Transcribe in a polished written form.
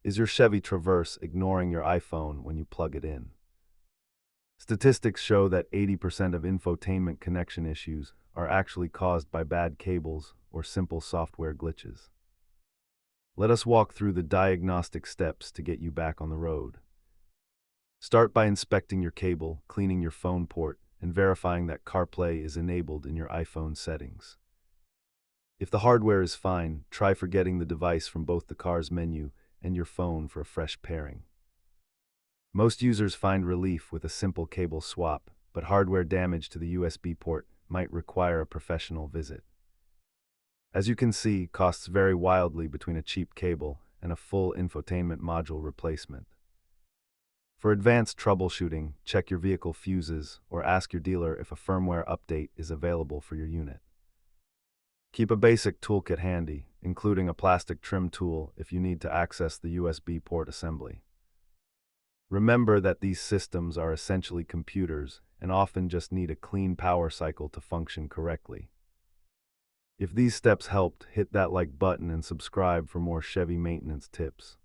Is your Chevy Traverse ignoring your iPhone when you plug it in? Statistics show that 80% of infotainment connection issues are actually caused by bad cables or simple software glitches. Let us walk through the diagnostic steps to get you back on the road. Start by inspecting your cable, cleaning your phone port, and verifying that CarPlay is enabled in your iPhone settings. If the hardware is fine, try forgetting the device from both the car's menu and your phone for a fresh pairing. Most users find relief with a simple cable swap, but hardware damage to the USB port might require a professional visit. As you can see, costs vary wildly between a cheap cable and a full infotainment module replacement. For advanced troubleshooting, check your vehicle fuses or ask your dealer if a firmware update is available for your unit. Keep a basic toolkit handy, including a plastic trim tool if you need to access the USB port assembly. Remember that these systems are essentially computers and often just need a clean power cycle to function correctly. If these steps helped, hit that like button and subscribe for more Chevy maintenance tips.